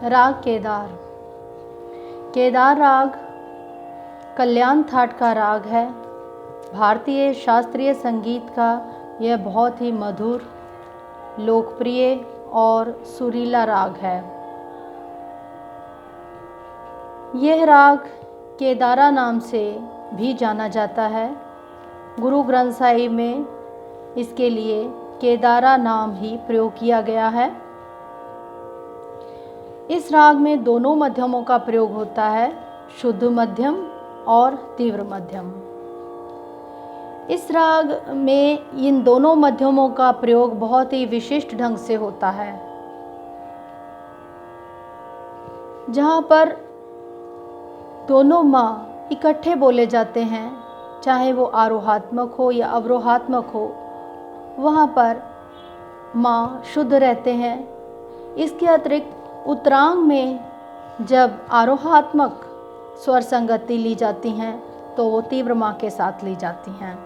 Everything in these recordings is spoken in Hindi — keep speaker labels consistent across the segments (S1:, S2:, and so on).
S1: राग केदार। केदार राग कल्याण थाट का राग है। भारतीय शास्त्रीय संगीत का यह बहुत ही मधुर, लोकप्रिय और सुरीला राग है। यह राग केदारा नाम से भी जाना जाता है। गुरु ग्रंथ साहिब में इसके लिए केदारा नाम ही प्रयोग किया गया है। इस राग में दोनों मध्यमों का प्रयोग होता है, शुद्ध मध्यम और तीव्र मध्यम। इस राग में इन दोनों मध्यमों का प्रयोग बहुत ही विशिष्ट ढंग से होता है, जहाँ पर दोनों माँ इकट्ठे बोले जाते हैं, चाहे वो आरोहात्मक हो या अवरोहात्मक हो, वहाँ पर माँ शुद्ध रहते हैं। इसके अतिरिक्त उत्तरांग में जब आरोहात्मक स्वर संगति ली जाती हैं तो वो तीव्र माँ के साथ ली जाती हैं।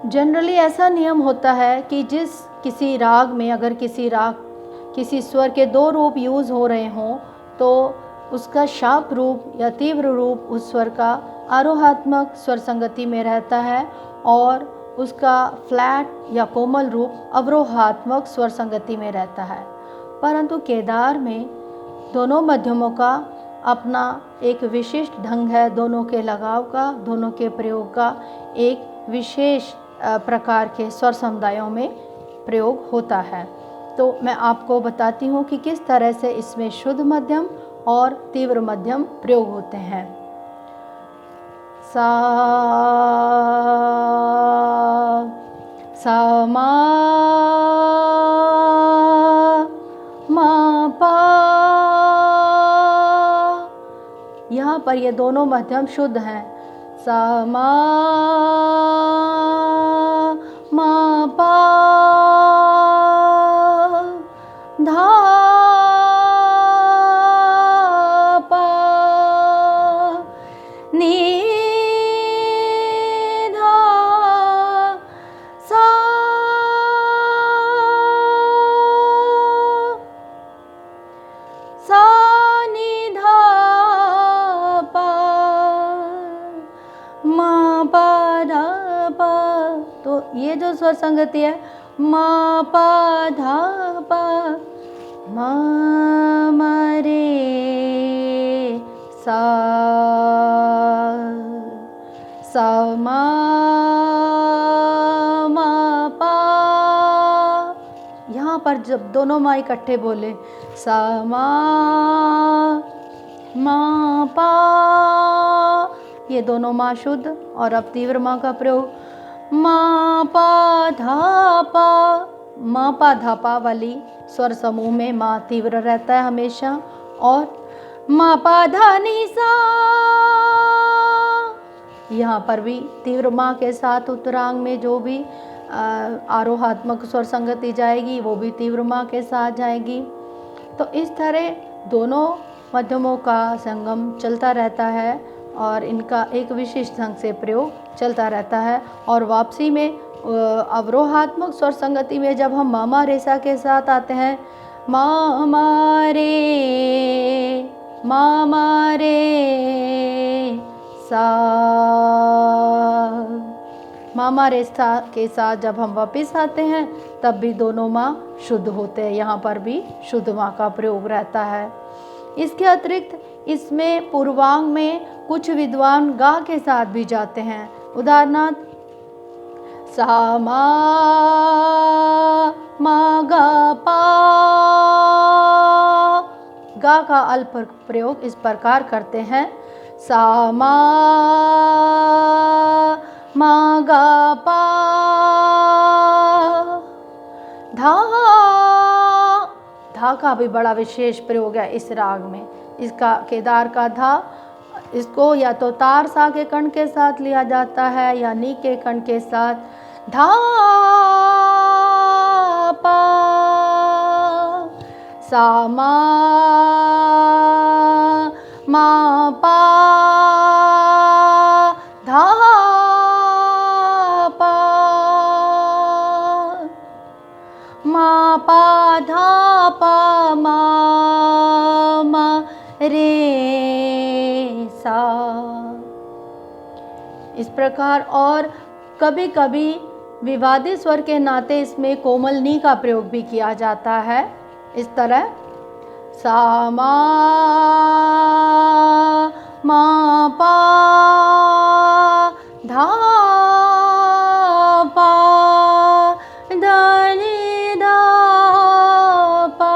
S1: जनरली ऐसा नियम होता है कि किसी राग में अगर किसी स्वर के दो रूप यूज़ हो रहे हों तो उसका शार्प रूप या तीव्र रूप उस स्वर का आरोहात्मक स्वर संगति में रहता है और उसका फ्लैट या कोमल रूप अवरोहात्मक स्वर संगति में रहता है। परंतु केदार में दोनों मध्यमों का अपना एक विशिष्ट ढंग है। दोनों के लगाव का, दोनों के प्रयोग का एक विशेष प्रकार के स्वर समुदायों में प्रयोग होता है। तो मैं आपको बताती हूँ कि किस तरह से इसमें शुद्ध मध्यम और तीव्र मध्यम प्रयोग होते हैं। सा मा पा, यहाँ पर ये दोनों मध्यम शुद्ध हैं। सा मा पा धा पा नी धा सा सा नी धा पा मा पा धा पा। तो ये जो स्वर संगति है, मा पा धा पा, मा मा रे सा, सा मा पा। यहाँ पर जब दोनों माँ इकट्ठे बोले, सा मा पा, ये दोनों माँ शुद्ध। और अब तीव्र माँ का प्रयोग, मा पा धा पा। मा पा धा पा वाली स्वर समूह में माँ तीव्र रहता है हमेशा। और मा पा धा नी सा, यहाँ पर भी तीव्र माँ के साथ उत्तरांग में जो भी आरोहात्मक स्वर संगति जाएगी वो भी तीव्र माँ के साथ जाएगी। तो इस तरह दोनों मध्यमों का संगम चलता रहता है और इनका एक विशिष्ट ढंग से प्रयोग चलता रहता है। और वापसी में अवरोहात्मक स्वर संगति में जब हम मामा रेसा के साथ आते हैं, मामा रे सा, मामा रेसा के साथ जब हम वापस आते हैं तब भी दोनों माँ शुद्ध होते हैं। यहाँ पर भी शुद्ध माँ का प्रयोग रहता है। इसके अतिरिक्त इसमें पूर्वांग में कुछ विद्वान गा के साथ भी जाते हैं। उदाहरणार्थ सा मा गा पा, गा का अल्प प्रयोग इस प्रकार करते हैं, सा मा गा पा धा का भी बड़ा विशेष प्रयोग है इस राग में। इसका केदार का धा, इसको या तो तार सा के कण के साथ लिया जाता है या नी के कण के साथ। धा पा, सा मा पा धा पा, मा पा धा पा मा रे सा। इस प्रकार। और कभी कभी विवादी स्वर के नाते इसमें कोमल नी का प्रयोग भी किया जाता है। इस तरह सा मा पा धा पा धा नी धा पा।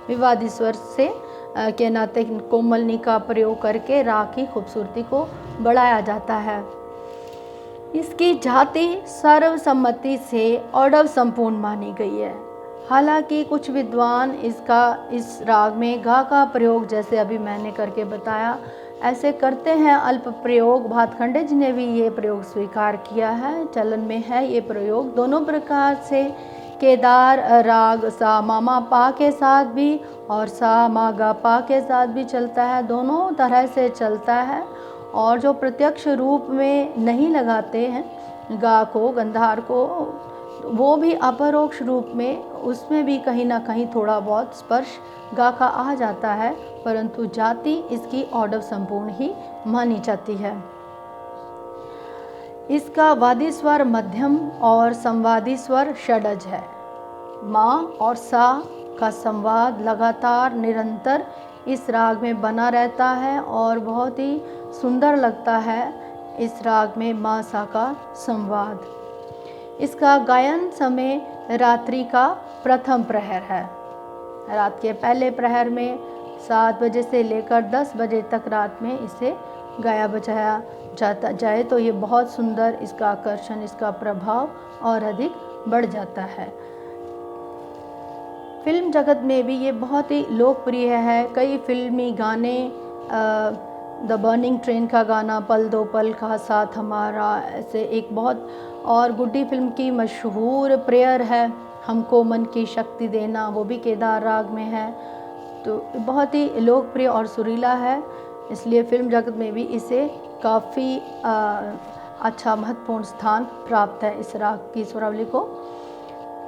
S1: विवादी स्वर से के नाते कोमल नी का प्रयोग करके राग की खूबसूरती को बढ़ाया जाता है। इसकी जाति सर्वसम्मति से औडव संपूर्ण मानी गई है। हालांकि कुछ विद्वान इस राग में गा का प्रयोग, जैसे अभी मैंने करके बताया, ऐसे करते हैं अल्प प्रयोग। भातखंडे जी ने भी ये प्रयोग स्वीकार किया है, चलन में है ये प्रयोग। दोनों प्रकार से केदार राग सा मा पा के साथ भी और सा मा गा पा के साथ भी चलता है, दोनों तरह से चलता है। और जो प्रत्यक्ष रूप में नहीं लगाते हैं गा को, गंधार को, वो भी अपरोक्ष रूप में उसमें भी कहीं ना कहीं थोड़ा बहुत स्पर्श गा का आ जाता है, परंतु जाति इसकी औडव संपूर्ण ही मानी जाती है। इसका वादी स्वर मध्यम और संवादी स्वर षडज है। मा और सा का संवाद लगातार निरंतर इस राग में बना रहता है और बहुत ही सुंदर लगता है इस राग में मा सा का संवाद। इसका गायन समय रात्रि का प्रथम प्रहर है। रात के पहले प्रहर में 7 बजे से लेकर 10 बजे तक रात में इसे गाया बजाया जाता जाए तो ये बहुत सुंदर, इसका आकर्षण, इसका प्रभाव और अधिक बढ़ जाता है। फिल्म जगत में भी ये बहुत ही लोकप्रिय है। कई फिल्मी गाने, द बर्निंग ट्रेन का गाना, पल दो पल का साथ हमारा, ऐसे एक बहुत, और गुड्डी फिल्म की मशहूर प्रेयर है हमको मन की शक्ति देना, वो भी केदार राग में है। तो बहुत ही लोकप्रिय और सुरीला है, इसलिए फिल्म जगत में भी इसे काफ़ी अच्छा महत्वपूर्ण स्थान प्राप्त है इस राग की स्वरावली को।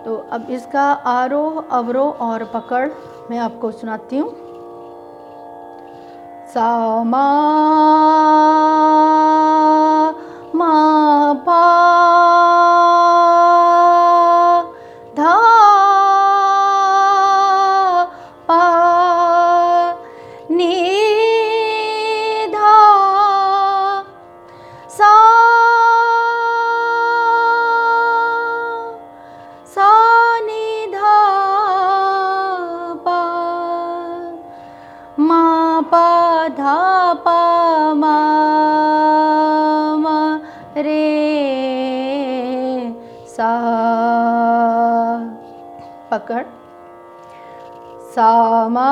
S1: तो अब इसका आरोह, अवरोह और पकड़ मैं आपको सुनाती हूँ। सा मा पा धा पा नी धा सा नी धा पा मा पा धा पा मा रे सा। पकड़ सा मा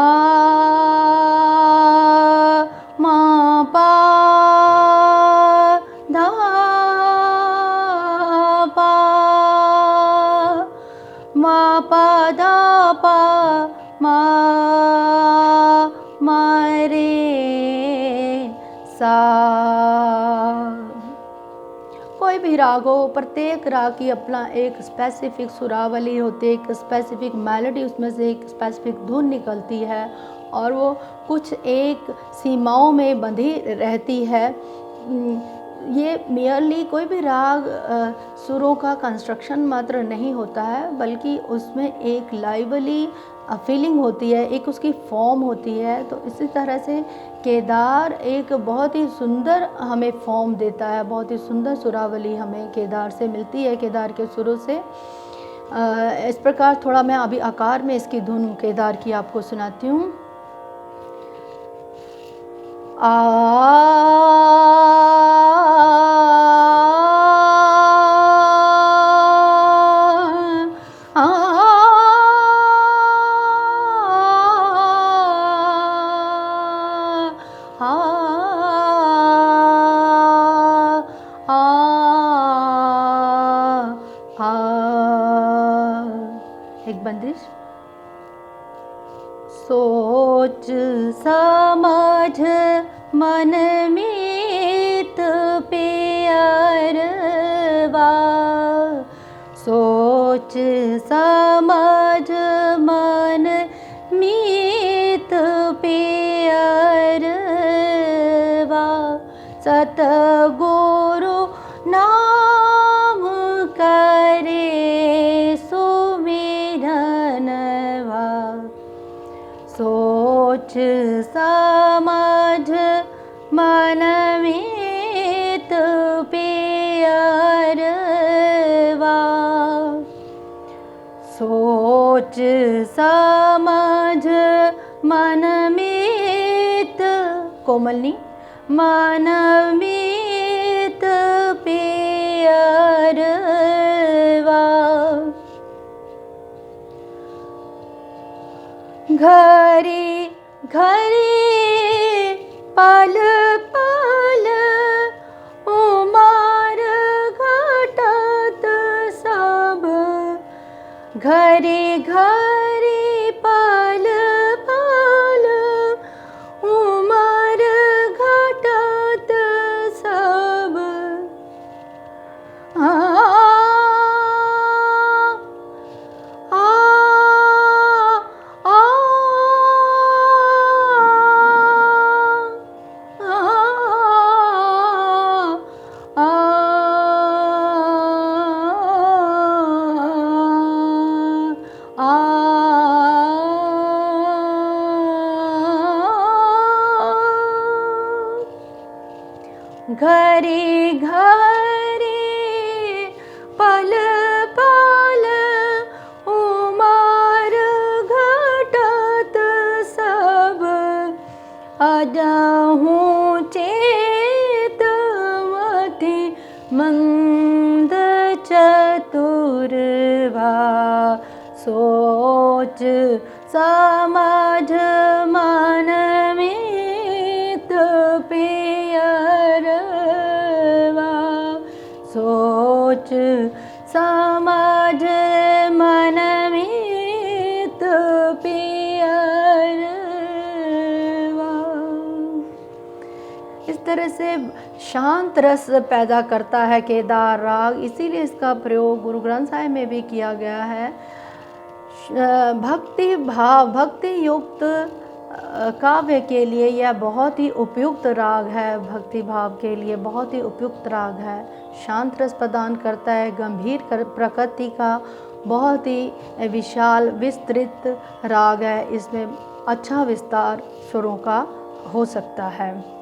S1: पा धा पा धा पा मा रे सा। कोई भी राग हो, प्रत्येक राग की अपना एक स्पेसिफिक सुरावली होती है, एक स्पेसिफिक मेलोडी, उसमें से एक स्पेसिफिक धुन निकलती है और वो कुछ एक सीमाओं में बंधी रहती है। ये मेयरली कोई भी राग सुरों का कंस्ट्रक्शन मात्र नहीं होता है, बल्कि उसमें एक लाइवली फीलिंग होती है, एक उसकी फॉर्म होती है। तो इसी तरह से केदार एक बहुत ही सुंदर हमें फॉर्म देता है, बहुत ही सुंदर सुरावली हमें केदार से मिलती है, केदार के सुरों से। इस प्रकार थोड़ा मैं अभी आकार में इसकी धुन केदार की आपको सुनाती हूँ। एक बंदिश। सोच समझ मन मीत प्यारवा, सोच सोच समझ मन मीत पियरवा सतगुरु नाम करे सुमिरनवा सोच समझ मन मीत पियरवा सोच समझ मन मीत कोमलनी मन मीत पियरवा घरी घरी पल पल उमर घटत सब घरी घरी पल पल उमर घटत सब आ घरी घरी पल पल उमर घटत सब अजहूँ चेतवती मंद चतुरवा सोच समझ मन मीत पियरवा सोच समझ मन मीत पियरवा। इस तरह से शांत रस पैदा करता है केदार राग, इसीलिए इसका प्रयोग गुरु ग्रंथ साहिब में भी किया गया है। भक्ति भाव भक्ति युक्त काव्य के लिए यह बहुत ही उपयुक्त राग है, भक्ति भाव के लिए बहुत ही उपयुक्त राग है। शांत रस प्रदान करता है, गंभीर प्रकृति का बहुत ही विशाल विस्तृत राग है, इसमें अच्छा विस्तार सुरों का हो सकता है।